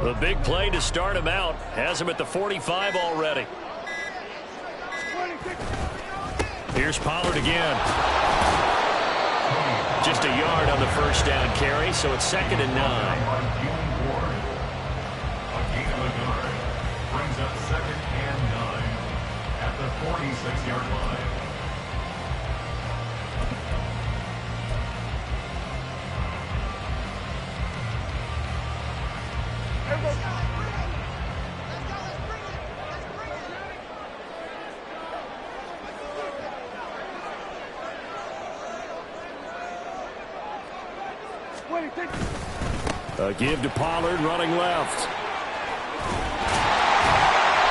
The big play to start him out has him at the 45 already. Here's Pollard again. Just a yard on the first down carry, so it's 2nd and 9. Brings up 2nd and 9 at the 46-yard line. A give to Pollard, running left.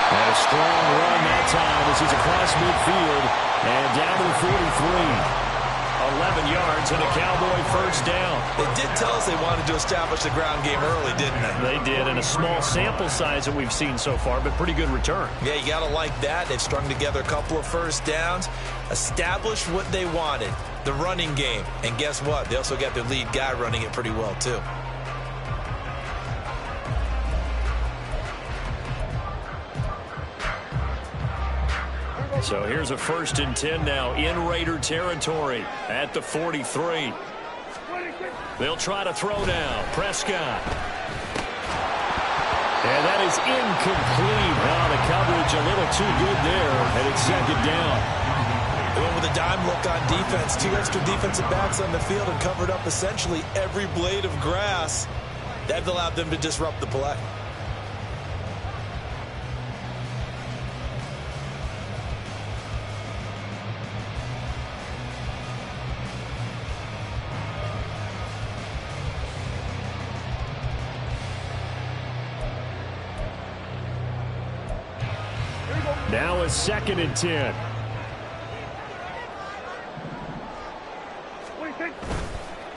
And a strong run that time as he's across midfield and down to the 43. 11 yards and a Cowboy first down. They did tell us they wanted to establish the ground game early, didn't they? They did, and a small sample size that we've seen so far, but pretty good return. Yeah, you got to like that. They've strung together a couple of first downs, established what they wanted, the running game. And guess what? They also got their lead guy running it pretty well, too. So here's a 1st and 10 now in Raider territory at the 43. They'll try to throw now. Prescott. And that is incomplete. Now the coverage a little too good there, and it's 2nd down. They went with a dime look on defense. 2 extra defensive backs on the field and covered up essentially every blade of grass. That allowed them to disrupt the play. Now it's 2nd and 10.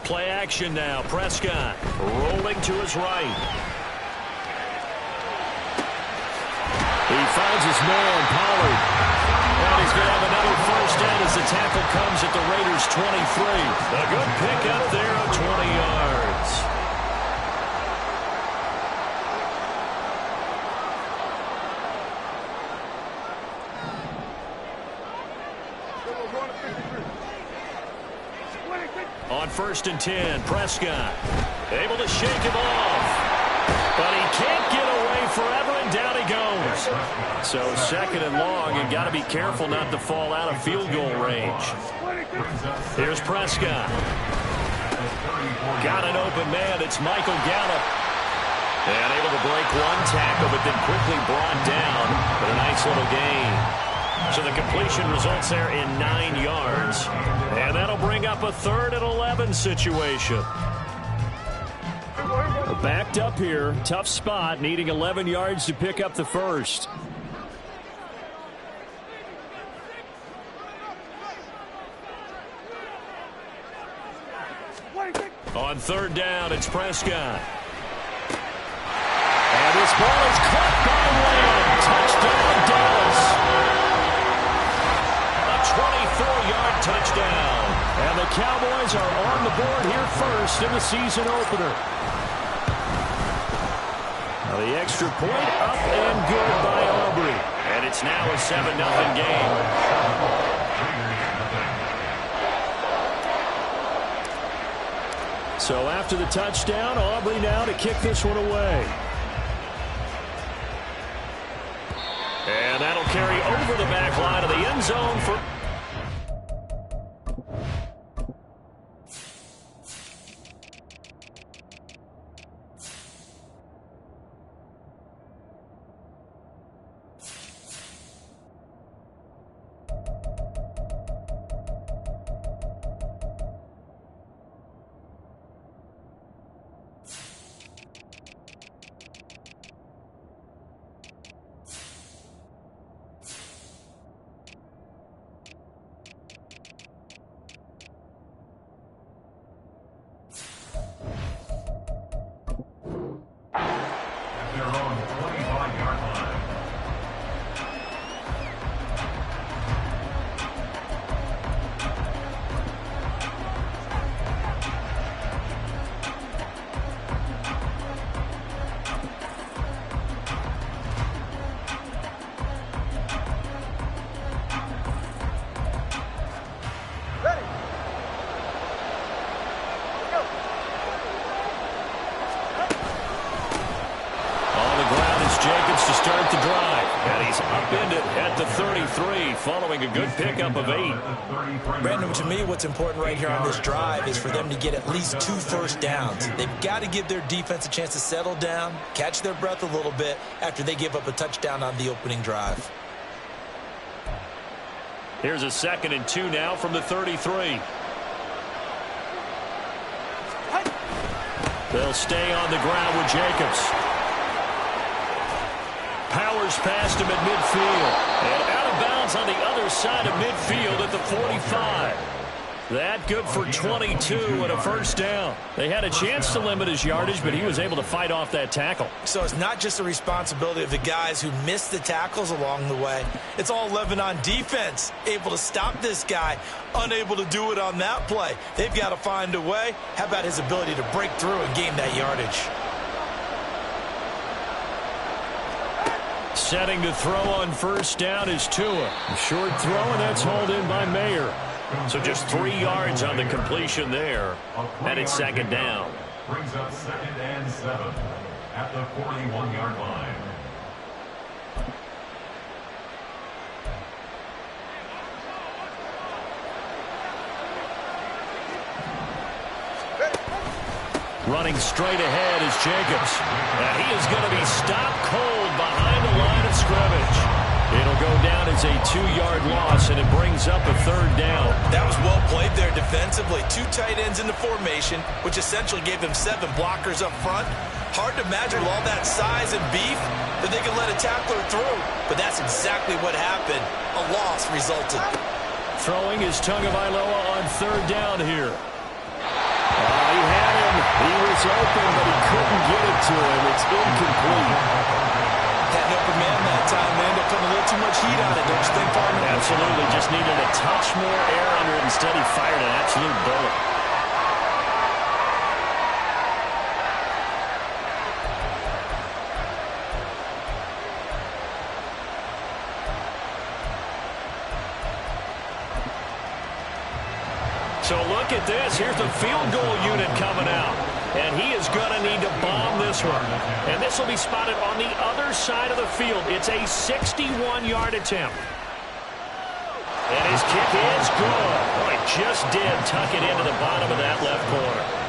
Play action now. Prescott rolling to his right. He finds his man, Pollard. And he's going to have another first down as the tackle comes at the Raiders' 23. A good pickup there of 20 yards. On 1st and 10, Prescott able to shake him off. But he can't get away forever, and down he goes. So 2nd and long, and got to be careful not to fall out of field goal range. Here's Prescott. Got an open man. It's Michael Gallup. And able to break one tackle, but then quickly brought down. But a nice little gain. So the completion results there in 9 yards. And that'll bring up a 3rd and 11 situation. Backed up here. Tough spot. Needing 11 yards to pick up the first. On 3rd down, it's Prescott. And this ball is caught by Lamb. Touchdown, Dallas. 24-yard touchdown. And the Cowboys are on the board here first in the season opener. Now the extra point up and good by Aubrey. And it's now a 7-0 game. So after the touchdown, Aubrey now to kick this one away. And that'll carry over the back line of the end zone for... 33 following a good pickup of 8. Brandon, to me, what's important right here on this drive is for them to get at least 2 first downs. They've got to give their defense a chance to settle down, catch their breath a little bit after they give up a touchdown on the opening drive. Here's a 2nd and 2 now from the 33. They'll stay on the ground with Jacobs. Powers past him at midfield. And out of bounds on the other side of midfield at the 45. That good for 22 and a first down. They had a chance to limit his yardage, but he was able to fight off that tackle. So it's not just the responsibility of the guys who missed the tackles along the way. It's all 11 on defense, able to stop this guy, unable to do it on that play. They've got to find a way. How about his ability to break through and gain that yardage? Setting to throw on first down is Tua. A short throw, and that's hauled in by Mayer. So just 3 yards on the completion there. And it's 2nd down. Brings up 2nd and 7 at the 41-yard line. Running straight ahead is Jacobs. And he is going to be stopped cold behind the line of scrimmage. It'll go down as a 2-yard loss, and it brings up a 3rd down. That was well played there defensively. 2 tight ends in the formation, which essentially gave them 7 blockers up front. Hard to imagine with all that size and beef that they could let a tackler through. But that's exactly what happened. A loss resulted. Throwing is Tagovailoa on 3rd down here. He had him. He was open, but he couldn't get it to him. It's incomplete. Had an open man that time. They ended up putting a little too much heat on it, don't you think, partner? Absolutely. Just needed a touch more air under it. Instead, he fired an absolute bullet. So look at this. Here's the field goal unit coming out. And he is going to need to bomb this one. And this will be spotted on the other side of the field. It's a 61-yard attempt. And his kick is good. Oh, he just did tuck it into the bottom of that left corner.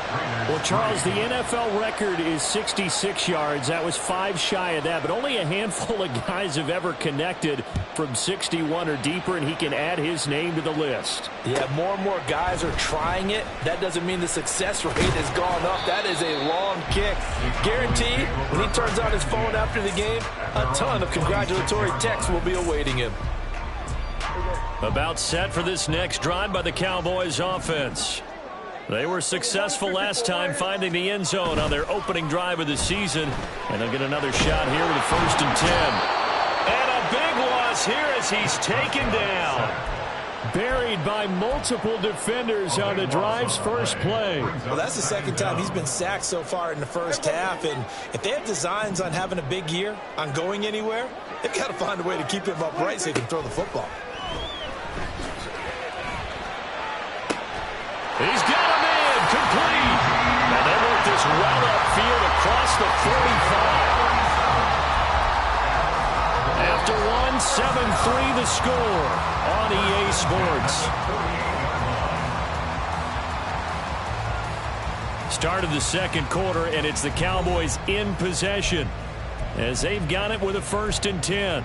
Well, Charles, the NFL record is 66 yards. That was 5 shy of that, but only a handful of guys have ever connected from 61 or deeper, and he can add his name to the list. Yeah, more and more guys are trying it. That doesn't mean the success rate has gone up. That is a long kick. Guaranteed, when he turns on his phone after the game, a ton of congratulatory texts will be awaiting him. About set for this next drive by the Cowboys offense. They were successful last time finding the end zone on their opening drive of the season. And they'll get another shot here with a 1st and 10. And a big loss here as he's taken down. Buried by multiple defenders on the drive's first play. Well, that's the 2nd time he's been sacked so far in the first half. And if they have designs on having a big year, on going anywhere, they've got to find a way to keep him upright so he can throw the football. He's got him in, complete. And they work this well upfield across the 45. After one, 7-3 the score on EA Sports. Start of the 2nd quarter, and it's the Cowboys in possession as they've got it with a 1st and 10.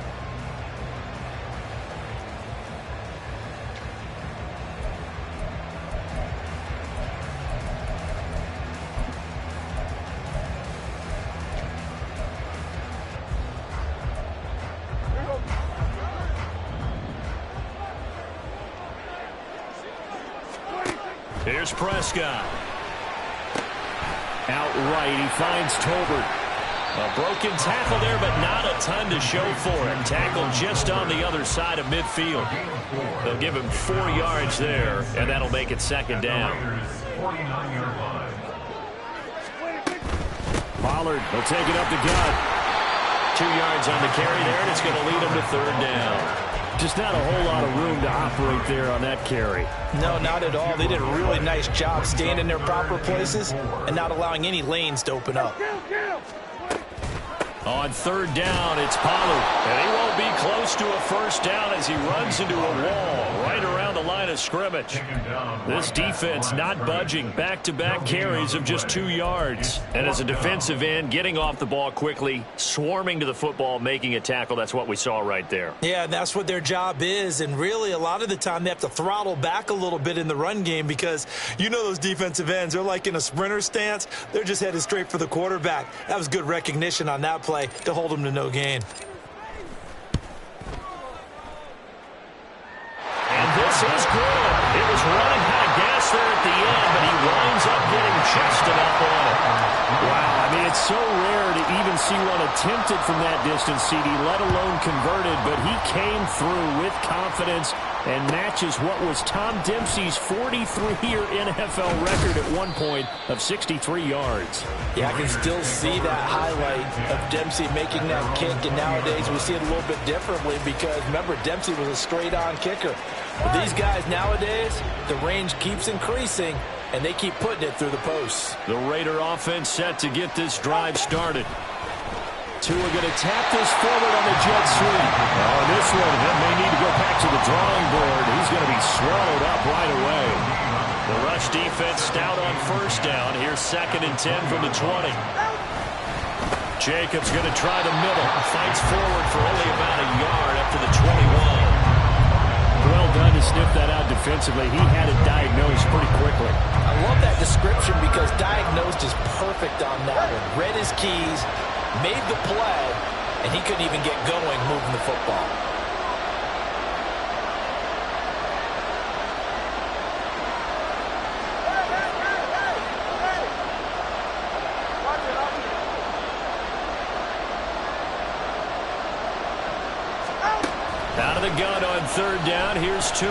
Here's Prescott. Outright, he finds Tolbert. A broken tackle there, but not a ton to show for it. Tackled just on the other side of midfield. They'll give him 4 yards there, and that'll make it 2nd down. Pollard will take it up the gut. 2 yards on the carry there, and it's going to lead him to 3rd down. Just not a whole lot of room to operate there on that carry. No, not at all. They did a really nice job staying in their proper places and not allowing any lanes to open up. On third down, it's Pollard. And he won't be close to a first down as he runs into a wall right around the line of scrimmage. This defense not budging. Back-to-back carries of just 2 yards. And as a defensive end, getting off the ball quickly, swarming to the football, making a tackle. That's what we saw right there. Yeah, and that's what their job is. And really, a lot of the time, they have to throttle back a little bit in the run game because you know those defensive ends, they're like in a sprinter stance. They're just headed straight for the quarterback. That was good recognition on that play to hold them to no gain. And this is good. It was running out of gas there at the end, but he winds up getting just enough on it. Wow, I mean, it's so rare to even see one attempted from that distance, CD, let alone converted, but he came through with confidence and matches what was Tom Dempsey's 43-year NFL record at one point of 63 yards. Yeah, I can still see that highlight of Dempsey making that kick, and nowadays we see it a little bit differently because, remember, Dempsey was a straight-on kicker. But these guys nowadays, the range keeps increasing, and they keep putting it through the posts. The Raider offense set to get this drive started. Tua going to tap this forward on the jet sweep. Oh, this one, that may need to go back to the drawing board. He's going to be swallowed up right away. The rush defense stout on first down. Here's 2nd and 10 from the 20. Jacobs going to try the middle. Fights forward for only about a yard up to the 21. Well done to sniff that out defensively. He had it diagnosed pretty quickly. I love that description because diagnosed is perfect on that one. Read his keys, made the play, and he couldn't even get going moving the football. Out of the gun on third down, here's Tua.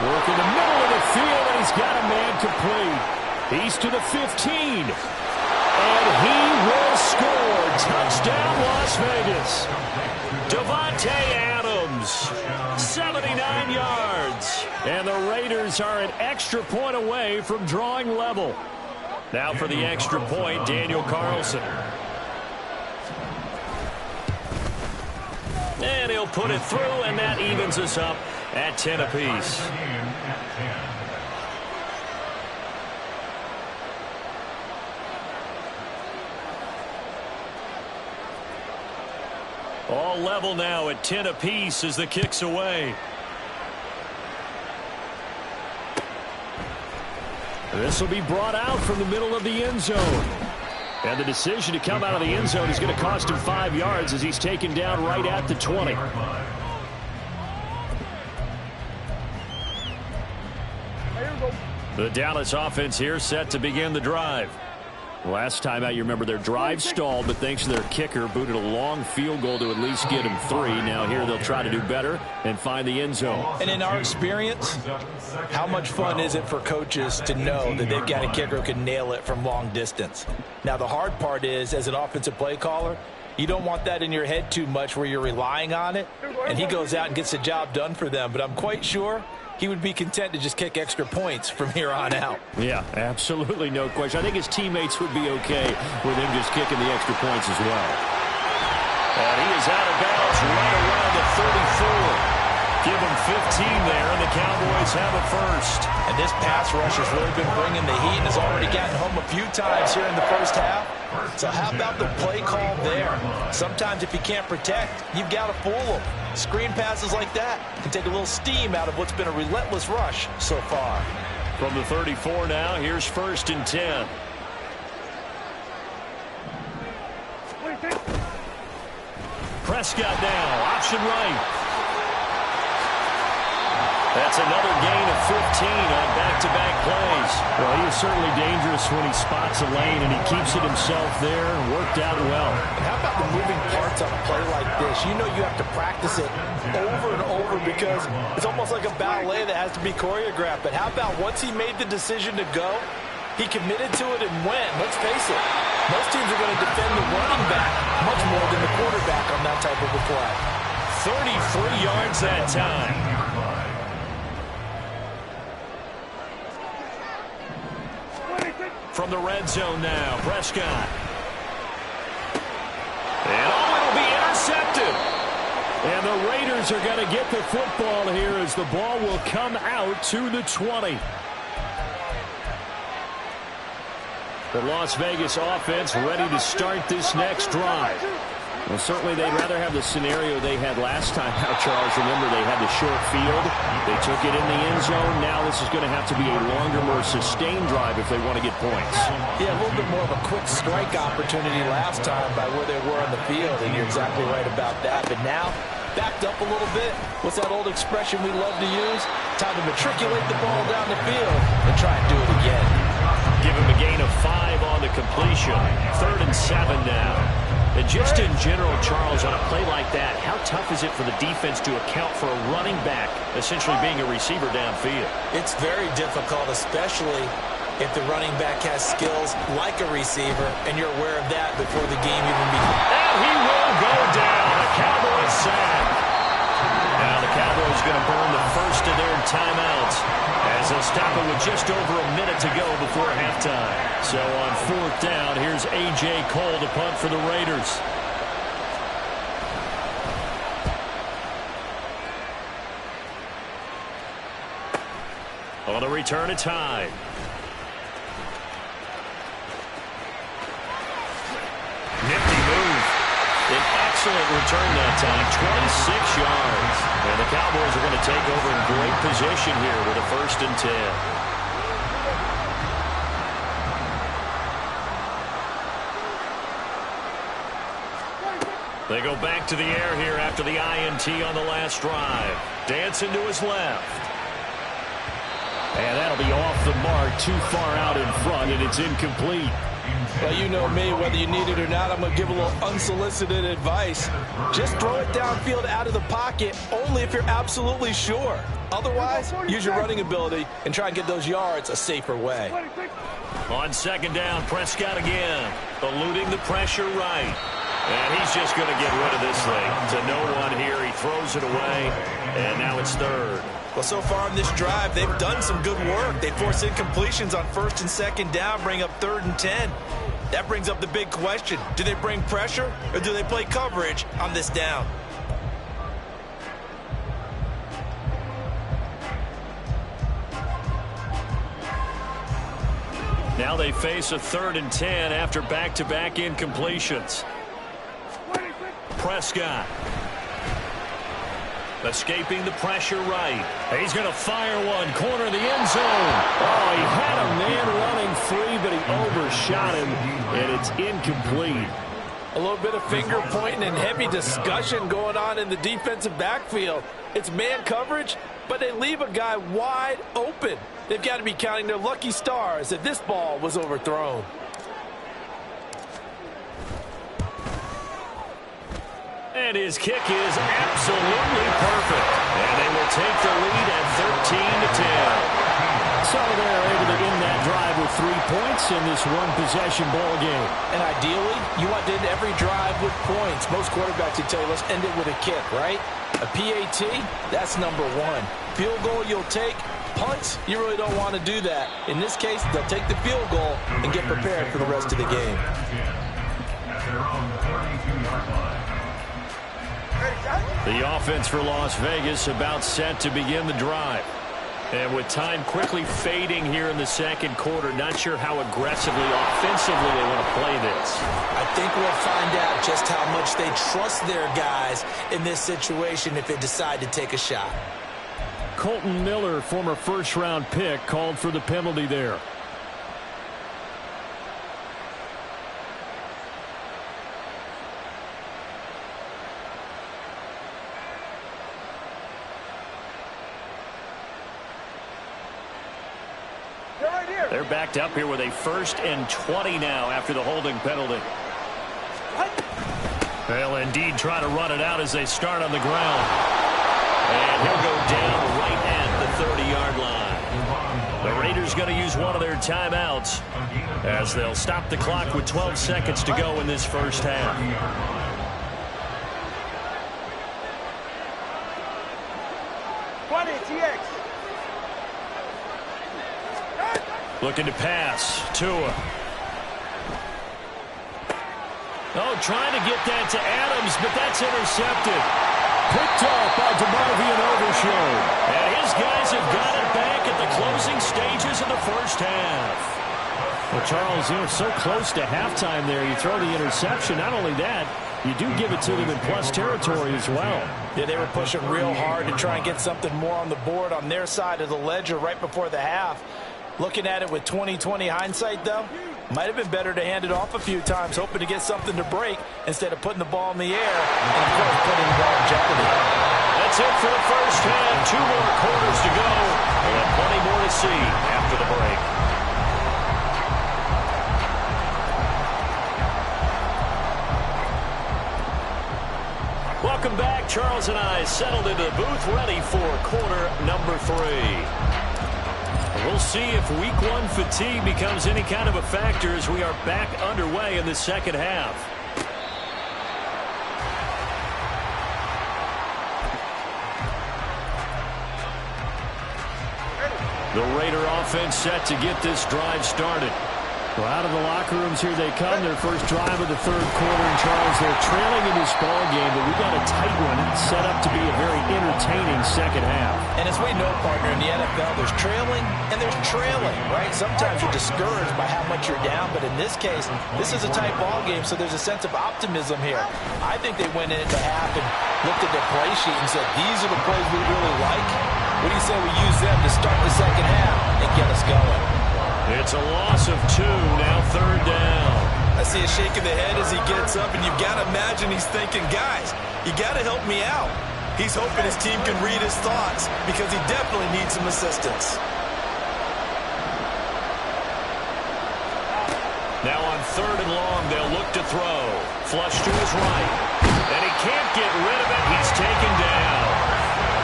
Working the middle of the field, and he's got a man complete. He's to the 15. And he will score. Touchdown, Las Vegas. Davante Adams, 79 yards. And the Raiders are an extra point away from drawing level. Now for the extra point, Daniel Carlson. And he'll put it through, and that evens us up at 10 apiece. All level now at 10 apiece as the kick's away. This will be brought out from the middle of the end zone. And the decision to come out of the end zone is going to cost him 5 yards as he's taken down right at the 20. The Dallas offense here set to begin the drive. Last time out, you remember their drive stalled, but thanks to their kicker, booted a long field goal to at least get him 3. Now here they'll try to do better and find the end zone. And in our experience, how much fun is it for coaches to know that they've got a kicker who can nail it from long distance? Now, the hard part is, as an offensive play caller, you don't want that in your head too much where you're relying on it, and he goes out and gets the job done for them. But I'm quite sure he would be content to just kick extra points from here on out. Yeah, absolutely no question. I think his teammates would be okay with him just kicking the extra points as well. And he is out of bounds right around the 34. Give him 15 there, and the Cowboys have a first. And this pass rush has really been bringing the heat and has already gotten home a few times here in the first half. So how about the play call there? Sometimes if you can't protect, you've got to fool them. Screen passes like that can take a little steam out of what's been a relentless rush so far. From the 34 now, here's 1st and 10. Prescott now, option right. That's another gain of 15 on back-to-back plays. Well, he is certainly dangerous when he spots a lane, and he keeps it himself there. Worked out well. And how about the moving parts on a play like this? You know you have to practice it over and over because it's almost like a ballet that has to be choreographed. But how about once he made the decision to go, he committed to it and went. Let's face it, most teams are going to defend the running back much more than the quarterback on that type of a play. 33 yards that time. From the red zone now, Prescott. And it'll be intercepted. And the Raiders are going to get the football here as the ball will come out to the 20. The Las Vegas offense ready to start this next drive. Well, certainly they'd rather have the scenario they had last time out, Charles. Remember, they had the short field. They took it in the end zone. Now this is going to have to be a longer, more sustained drive if they want to get points. Yeah, a little bit more of a quick strike opportunity last time by where they were on the field, and you're exactly right about that. But now, backed up a little bit. What's that old expression we love to use? Time to matriculate the ball down the field and try and do it again. Give him a gain of 5 on the completion. 3rd and 7 now. And just in general, Charles, on a play like that, how tough is it for the defense to account for a running back essentially being a receiver downfield? It's very difficult, especially if the running back has skills like a receiver, and you're aware of that before the game even begins. And he will go down. A Cowboys sack. Now the Cowboys going to burn the first of their timeouts as they'll stop it with just over a minute to go before halftime. So on 4th down, here's A.J. Cole to punt for the Raiders. On the return, it's Hyde. Nifty move. An excellent return that time, 26 yards. And the Cowboys are going to take over in great position here with a 1st and 10. They go back to the air here after the INT on the last drive. Dancing to his left. And that'll be off the mark, too far out in front, and it's incomplete. Well, you know me, whether you need it or not, I'm going to give a little unsolicited advice. Just throw it downfield out of the pocket, only if you're absolutely sure. Otherwise, use your running ability and try and get those yards a safer way. On 2nd down, Prescott again, eluding the pressure right. And he's just going to get rid of this thing to no one here. He throws it away, and now it's 3rd. Well, so far in this drive, they've done some good work. They force incompletions on 1st and 2nd down, bring up 3rd and 10. That brings up the big question. Do they bring pressure, or do they play coverage on this down? Now they face a 3rd and 10 after back-to-back incompletions. Prescott. Escaping the pressure right. He's going to fire one. Corner of the end zone. Oh, he had a man running free, but he overshot him, and it's incomplete. A little bit of finger pointing and heavy discussion going on in the defensive backfield. It's man coverage, but they leave a guy wide open. They've got to be counting their lucky stars that this ball was overthrown. And his kick is absolutely perfect. And they will take the lead at 13-10. So they're able to end that drive with 3 points in this one-possession ball game. And ideally, you want to end every drive with points. Most quarterbacks would tell you, let's end it with a kick, right? A PAT, that's number 1. Field goal you'll take. Punts, you really don't want to do that. In this case, they'll take the field goal and get prepared for the rest of the game. The offense for Las Vegas about set to begin the drive. And with time quickly fading here in the 2nd quarter, not sure how aggressively, offensively they want to play this. I think we'll find out just how much they trust their guys in this situation if they decide to take a shot. Colton Miller, former 1st-round pick, called for the penalty there. They're backed up here with a 1st and 20 now after the holding penalty. They'll indeed try to run it out as they start on the ground. And he'll go down right at the 30-yard line. The Raiders going to use one of their timeouts as they'll stop the clock with 12 seconds to go in this first half. Looking to pass. Tua. Oh, trying to get that to Adams, but that's intercepted. Picked off by DeMarvion Overshown. And his guys have got it back at the closing stages of the first half. Well, Charles, so close to halftime there. You throw the interception. Not only that, you do give it to them in plus territory as well. Yeah, they were pushing real hard to try and get something more on the board on their side of the ledger right before the half. Looking at it with 20/20 hindsight, though, might have been better to hand it off a few times, hoping to get something to break instead of putting the ball in the air and, of course, putting the ball in jeopardy. That's it for the first half. 2 more quarters to go. We'll have plenty more to see after the break. Welcome back. Charles and I settled into the booth, ready for quarter number 3. We'll see if week 1 fatigue becomes any kind of a factor as we are back underway in the second half. The Raider offense set to get this drive started. Well, out of the locker rooms here they come. Their first drive of the third quarter. And Charles, they're trailing in this ball game, but we got a tight one set up to be a very entertaining second half. And as we know, partner, in the NFL, there's trailing and there's trailing, right? Sometimes you're discouraged by how much you're down, but in this case, this is a tight ball game, so there's a sense of optimism here. I think they went into half and looked at their play sheet and said, these are the plays we really like. What do you say we use them to start the second half and get us going? It's a loss of 2, now third down. I see a shake of the head as he gets up, and you've got to imagine he's thinking, guys, you got to help me out. He's hoping his team can read his thoughts because he definitely needs some assistance. Now on third and long, they'll look to throw. Flush to his right. And he can't get rid of it. He's taken down.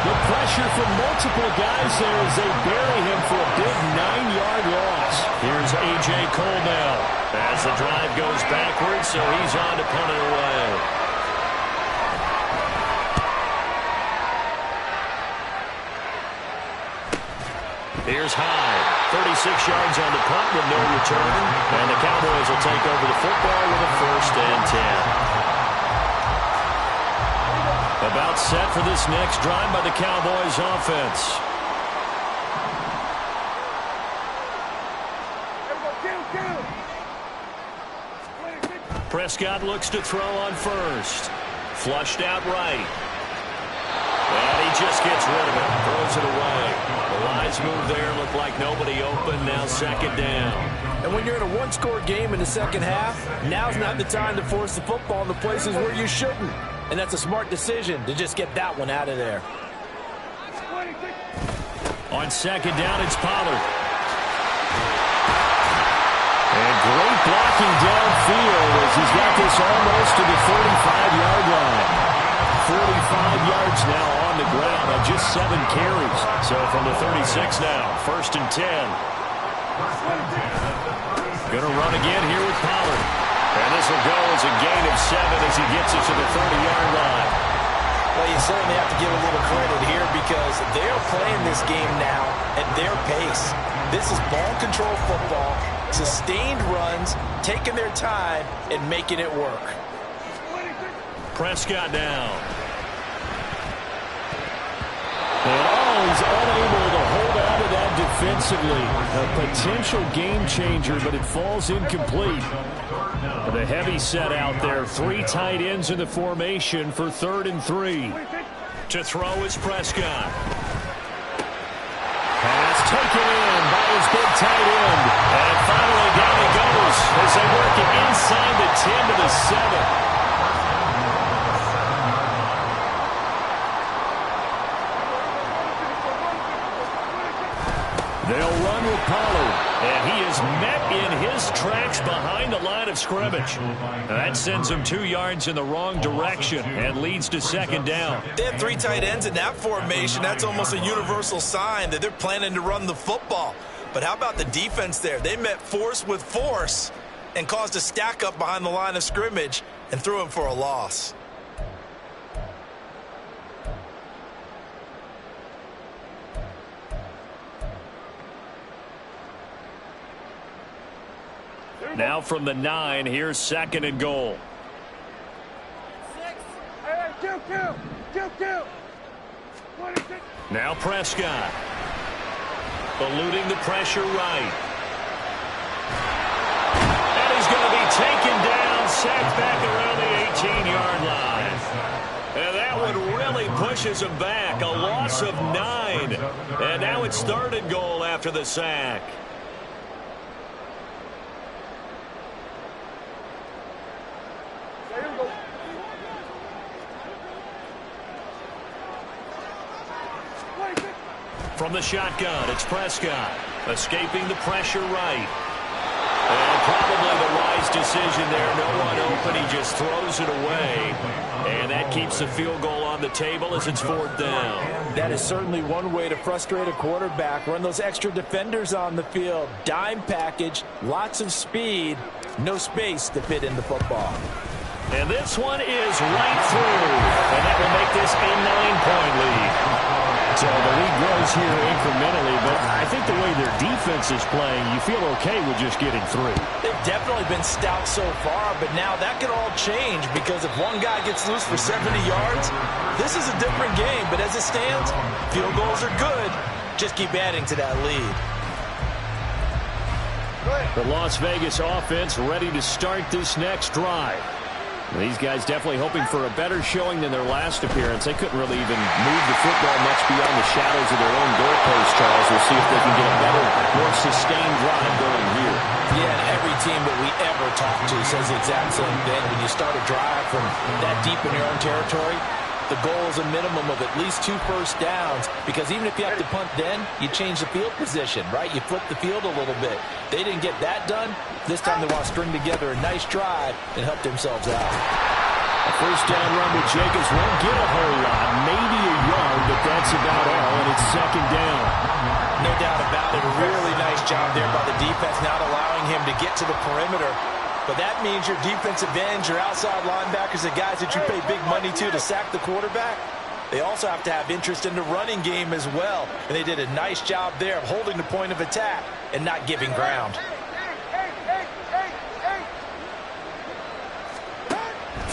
The pressure from multiple guys there as they bury him for a big 9-yard loss. Here's A.J. Cole now as the drive goes backwards, so he's on to punt it away. Here's Hyde. 36 yards on the punt with no return. And the Cowboys will take over the football with a 1st and 10. About set for this next drive by the Cowboys offense. Prescott looks to throw on first. Flushed out right. And he just gets rid of it. Throws it away. The lines move there. Look like nobody open. Now second down. And when you're in a one-score game in the second half, now's not the time to force the football in the places where you shouldn't. And that's a smart decision to just get that one out of there. On second down, it's Pollard. And great blocking downfield as he's got this almost to the 45-yard line. 45 yards now on the ground on just 7 carries. So from the 36 now, 1st and 10. Going to run again here with Pollard. And this will go as a gain of 7 as he gets it to the 30-yard line. Well, you certainly have to give a little credit here because they're playing this game now at their pace. This is ball control football, sustained runs, taking their time, and making it work. Prescott down. And he's unable to hold on to that defensively. A potential game changer, but it falls incomplete. The heavy set out there. 3 tight ends in the formation for 3rd and 3. To throw is Prescott. Pass taken in by his big tight end. And finally down he goes as they work it inside the 10 to the 7. They'll run with Pollard, and he is met in his tracks behind the line of scrimmage. That sends him 2 yards in the wrong direction and leads to second down. They have 3 tight ends in that formation. That's almost a universal sign that they're planning to run the football. But how about the defense there? They met force with force and caused a stack up behind the line of scrimmage and threw him for a loss. Now from the 9, here's 2nd and goal. Now Prescott. Eluding the pressure right. And he's going to be taken down, sacked back around the 18-yard line. And that one really pushes him back. A loss of 9. And now it's 3rd and goal after the sack. From the shotgun, it's Prescott. Escaping the pressure right. And probably the wise decision there. No one open. He just throws it away. And that keeps the field goal on the table as it's 4th down. That is certainly one way to frustrate a quarterback. Run those extra defenders on the field. Dime package, lots of speed, no space to fit in the football. And this one is right through. And that will make this a 9-point lead. So the lead grows here incrementally, but I think the way their defense is playing, you feel okay with just getting through. They've definitely been stout so far, but now that could all change because if one guy gets loose for 70 yards, this is a different game. But as it stands, field goals are good. Just keep adding to that lead. The Las Vegas offense ready to start this next drive. These guys definitely hoping for a better showing than their last appearance. They couldn't really even move the football much beyond the shadows of their own goalpost, Charles. We'll see if they can get a better, more sustained drive going here. Yeah, and every team that we ever talk to says the exact same thing. When you start a drive from that deep in your own territory, the goal is a minimum of at least 2 first downs, because even if you have to punt then, you change the field position, right? You flip the field a little bit. They didn't get that done. This time they want to string together a nice drive and help themselves out. A first down run with Jacobs won't get a whole lot, maybe a yard, but that's about all, and it's 2nd down. No doubt about it. A really nice job there by the defense, not allowing him to get to the perimeter. But that means your defensive ends, your outside linebackers, the guys that you pay big money to sack the quarterback, they also have to have interest in the running game as well. And they did a nice job there of holding the point of attack and not giving ground.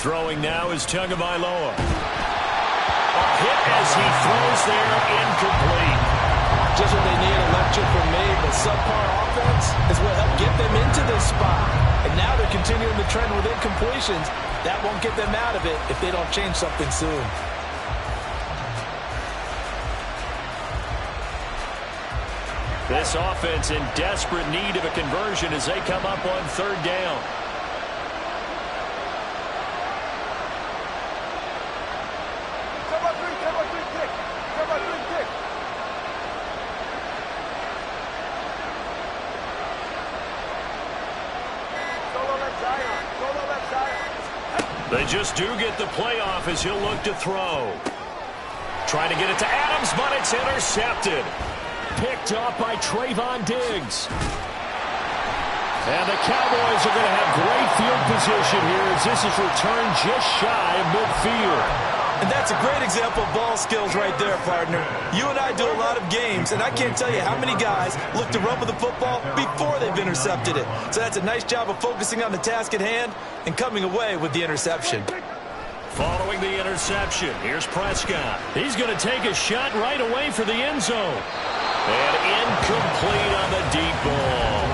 Throwing now is Tagovailoa. A hit as he throws there, incomplete. Just what they need, a lecture from me, but subpar offense is what helped get them into this spot. And now they're continuing the trend with incompletions. That won't get them out of it if they don't change something soon. This offense in desperate need of a conversion as they come up on 3rd down. They just do get the playoff as he'll look to throw. Trying to get it to Adams, but it's intercepted. Picked off by Trayvon Diggs. And the Cowboys are going to have great field position here as this is returned just shy of midfield. And that's a great example of ball skills right there, partner. You and I do a lot of games, and I can't tell you how many guys look to run with the football before they've intercepted it. So that's a nice job of focusing on the task at hand and coming away with the interception. Following the interception, here's Prescott. He's going to take a shot right away for the end zone. And incomplete on the deep ball.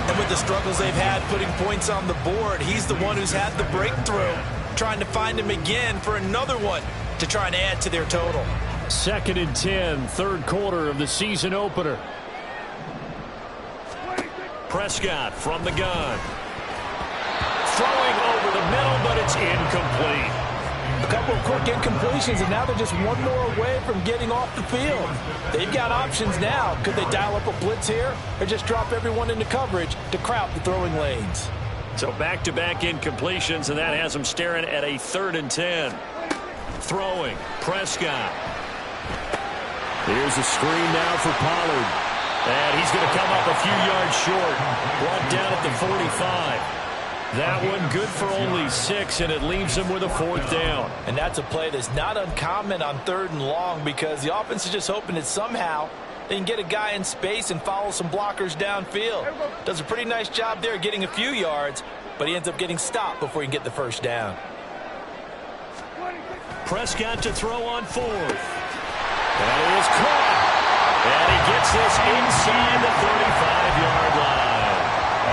And with the struggles they've had putting points on the board, he's the one who's had the breakthrough. Trying to find him again for another one to try and add to their total. 2nd and 10, 3rd quarter of the season opener. Prescott from the gun. Throwing over the middle, but it's incomplete. A couple of quick incompletions, and now they're just one more away from getting off the field. They've got options now. Could they dial up a blitz here or just drop everyone into coverage to crowd the throwing lanes? So back-to-back incompletions, and that has them staring at a 3rd and 10. Throwing, Prescott. Here's a screen now for Pollard. And he's going to come up a few yards short. Brought down at the 45. That one good for only 6, and it leaves them with a 4th down. And that's a play that's not uncommon on 3rd and long because the offense is just hoping that somehow they can get a guy in space and follow some blockers downfield. Does a pretty nice job there getting a few yards, but he ends up getting stopped before he can get the 1st down. Prescott to throw on fourth. That is caught. And he gets this inside the 35-yard line.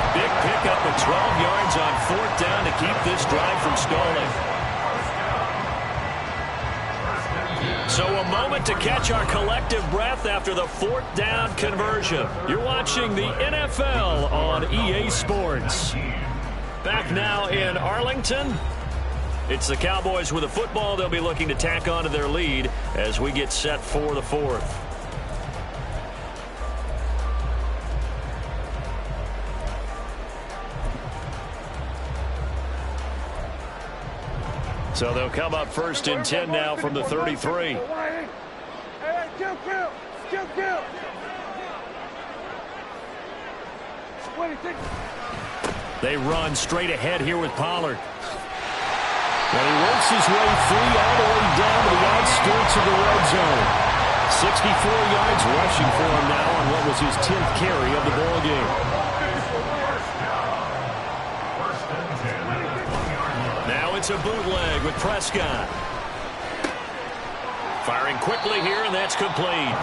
A big pickup of 12 yards on fourth down to keep this drive from stalling. So a moment to catch our collective breath after the fourth down conversion. You're watching the NFL on EA Sports. Back now in Arlington. It's the Cowboys with the football. They'll be looking to tack on to their lead as we get set for the fourth. So they'll come up first and 10 now from the 33. They run straight ahead here with Pollard. And he works his way free all the way down to the outskirts of the red zone. 64 yards rushing for him now on what was his 10th carry of the ball game. Now it's a bootleg with Prescott. Firing quickly here, and that's complete.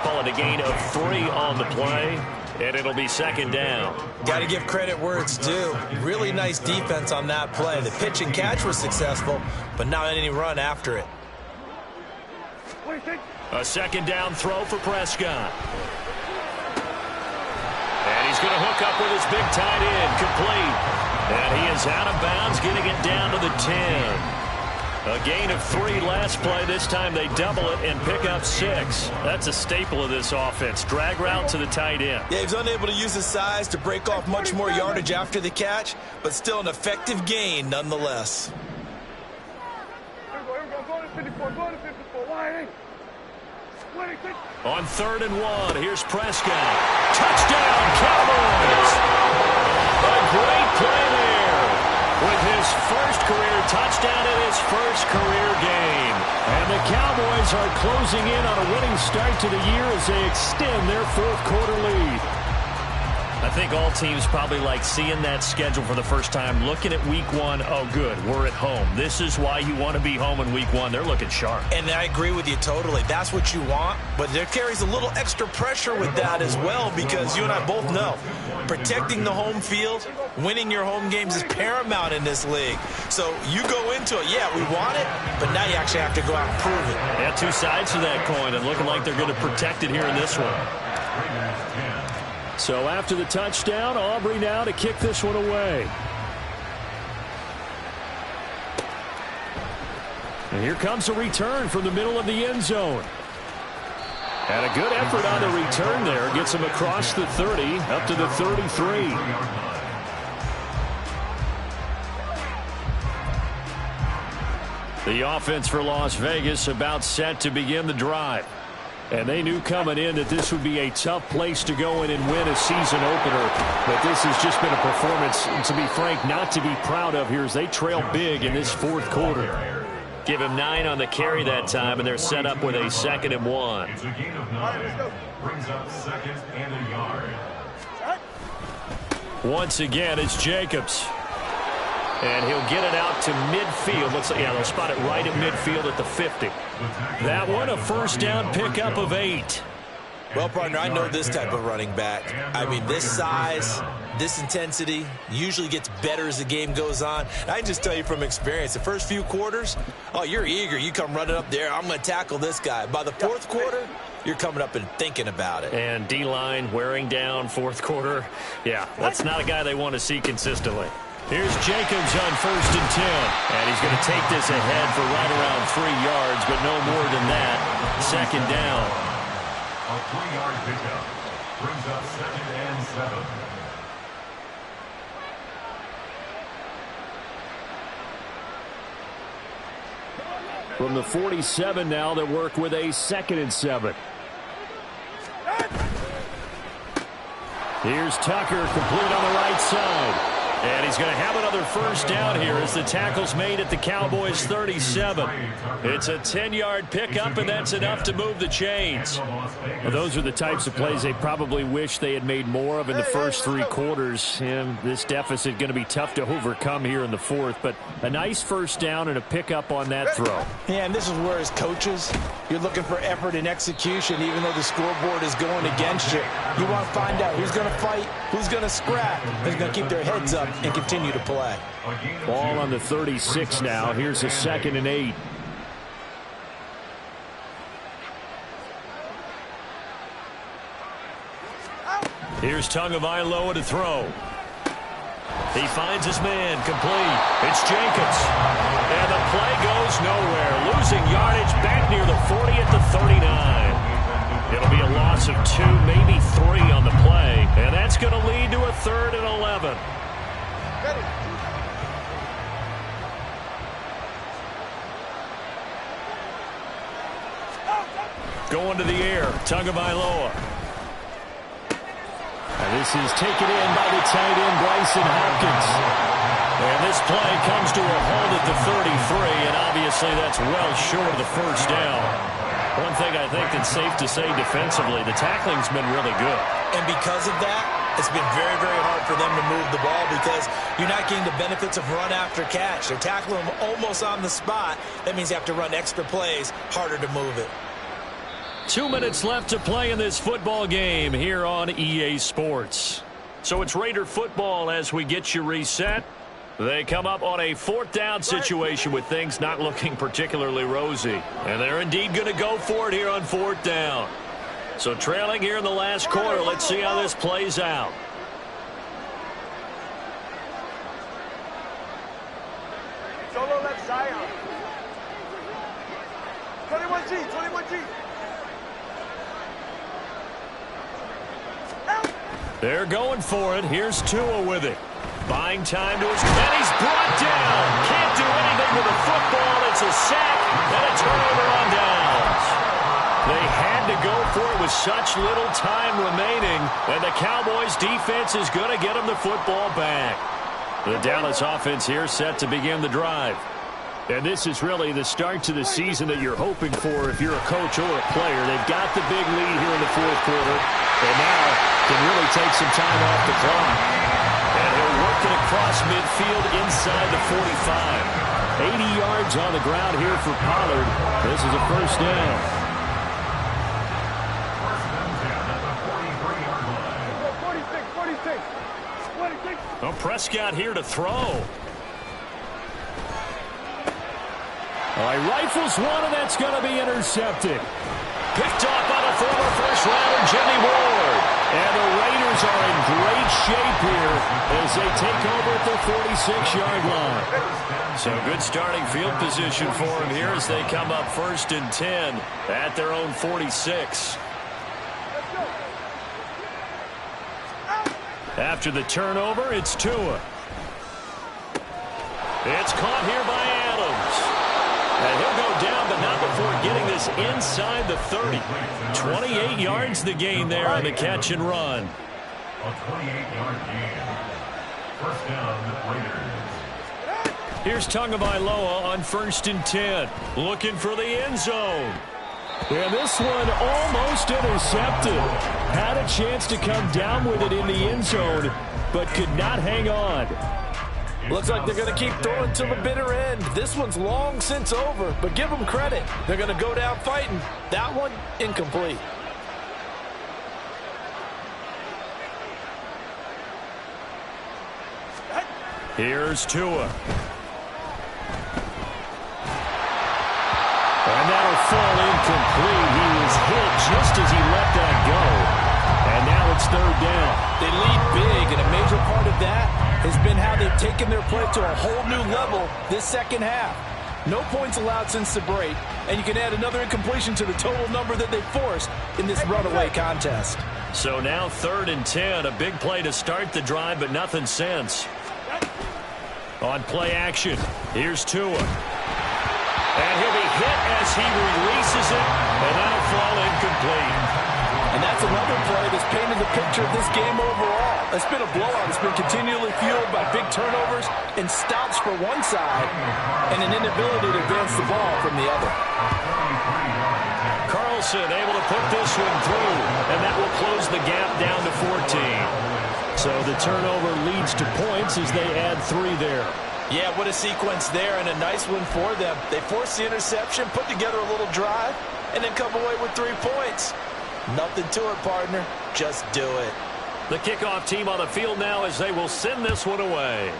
Call it a gain of 3 on the play. And it'll be second down. Got to give credit where it's due. Really nice defense on that play. The pitch and catch was successful, but not any run after it. A second down throw for Prescott. And he's going to hook up with his big tight end. Complete. And he is out of bounds, getting it down to the 10. A gain of 3 last play. This time they double it and pick up 6. That's a staple of this offense. Drag route to the tight end. Yeah, he was unable to use his size to break off much more yardage after the catch, but still an effective gain nonetheless. On 3rd and 1, here's Prescott. Touchdown, Cowboys! A great play there. With his first career touchdown in his first career game. And the Cowboys are closing in on a winning start to the year as they extend their fourth quarter lead. I think all teams probably like seeing that schedule for the first time, looking at week 1. Oh, good, we're at home. This is why you want to be home in week 1. They're looking sharp. And I agree with you totally. That's what you want, but there carries a little extra pressure with that as well, because you and I both know protecting the home field, winning your home games is paramount in this league. So you go into it, yeah, we want it, but now you actually have to go out and prove it. Yeah, 2 sides to that coin, and looking like they're going to protect it here in this one. So after the touchdown, Aubrey now to kick this one away. And here comes a return from the middle of the end zone. And a good effort on the return there. Gets him across the 30, up to the 33. The offense for Las Vegas about set to begin the drive. And they knew coming in that this would be a tough place to go in and win a season opener. But this has just been a performance, to be frank, not to be proud of here as they trail big in this fourth quarter. Give him 9 on the carry that time, and they're set up with a 2nd and 1. It's a gain of 9. Brings up 2nd and a yard. Once again, it's Jacobs. And he'll get it out to midfield. Looks like, yeah, they'll spot it right at midfield at the 50. That one, a first down pickup of 8. Well, partner, I know this type of running back. I mean, this size, this intensity usually gets better as the game goes on. And I can just tell you from experience, the first few quarters, oh, you're eager. You come running up there, I'm going to tackle this guy. By the fourth quarter, you're coming up and thinking about it. And D-line wearing down fourth quarter. Yeah, that's not a guy they want to see consistently. Here's Jacobs on 1st and 10. And he's going to take this ahead for right around 3 yards, but no more than that. 2nd down. A 3-yard pickup brings up 2nd and 7. From the 47 now, they work with a 2nd and 7. Here's Tucker, complete on the right side. And he's going to have another first down here as the tackle's made at the Cowboys 37. It's a 10-yard pickup, and that's enough to move the chains. Well, those are the types of plays they probably wish they had made more of in the first 3 quarters. And this deficit going to be tough to overcome here in the fourth. But a nice first down and a pickup on that throw. Yeah, and this is where as coaches, you're looking for effort and execution, even though the scoreboard is going against you. You want to find out who's going to fight, who's going to scrap, who's going to keep their heads up and continue to play. Ball on the 36 now. Here's a 2nd and 8. Here's Tagovailoa to throw. He finds his man, complete. It's Jenkins. And the play goes nowhere. Losing yardage back near the 40 at the 39. It'll be a loss of 2, maybe 3 on the play. And that's going to lead to a 3rd and 11. Going to the air, Tagovailoa. And this is taken in by the tight end, Bryson Hopkins. And this play comes to a halt at the 33, and obviously that's well short of the first down. One thing I think that's safe to say defensively, the tackling's been really good. And because of that, it's been very, very hard for them to move the ball because you're not getting the benefits of run after catch. They're tackling them almost on the spot. That means you have to run extra plays, harder to move it. 2 minutes left to play in this football game here on EA Sports. So it's Raider football as we get you reset. They come up on a 4th down situation with things not looking particularly rosy. And they're indeed going to go for it here on 4th down. So trailing here in the last quarter, let's see how this plays out. Solo left side. 21G, 21G. They're going for it. Here's Tua with it. Buying time to his... And he's brought down. Can't do anything with the football. It's a sack and a turnover on downs. They had to go for it with such little time remaining. And the Cowboys defense is going to get them the football back. The Dallas offense here set to begin the drive. And this is really the start to the season that you're hoping for if you're a coach or a player. They've got the big lead here in the 4th quarter. And now can really take some time off the clock. And he'll work it across midfield inside the 45. 80 yards on the ground here for Pollard. This is a first down. Well, Prescott here to throw. All right, rifles one, and that's going to be intercepted. Picked off by the former first-rounder Jimmy Ward. And the Raiders are in great shape here as they take over at the 46-yard line. So good starting field position for them here as they come up 1st and 10 at their own 46. After the turnover, it's Tua. It's caught here by Adams. And he'll go down, but not before getting this inside the 30. 28 yards the gain there on the catch and run. A 28-yard gain. First down, Raiders. Here's Tagovailoa on 1st and 10. Looking for the end zone. And this one almost intercepted. Had a chance to come down with it in the end zone, but could not hang on. Looks like they're going to keep throwing till the bitter end. This one's long since over, but give them credit. They're going to go down fighting. That one, incomplete. Here's Tua. And that'll fall incomplete. He was hit just as he let that go. And now it's 3rd down. They lead big, and a major part of that has been how they've taken their play to a whole new level this second half. No points allowed since the break, and you can add another incompletion to the total number that they've forced in this runaway contest. So now 3rd and 10, a big play to start the drive, but nothing since. On play action, here's Tua. And he'll be hit as he releases it, and that'll fall incomplete. And that's another play that's painted the picture of this game overall. It's been a blowout. It's been continually fueled by big turnovers and stops for one side and an inability to advance the ball from the other. Carlson able to put this one through, and that will close the gap down to 14. So the turnover leads to points as they add 3 there. Yeah, what a sequence there, and a nice one for them. They forced the interception, put together a little drive, and then come away with 3 points. Nothing to it, partner. Just do it. The kickoff team on the field now as they will send this one away.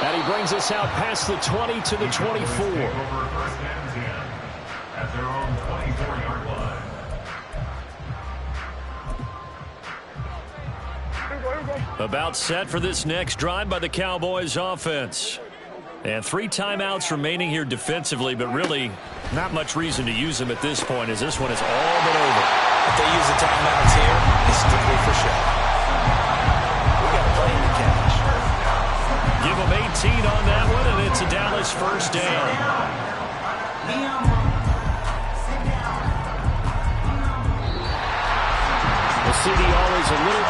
And he brings us out past the 20 to the 24. First and 10 at their own 24-yard line. About set for this next drive by the Cowboys offense. And 3 timeouts remaining here defensively, but really not much reason to use them at this point as this one is all but over. If they use the timeouts here, it's strictly for show. We got to play in the cash. Give them 18 on that one, and it's a Dallas first down. The city always a little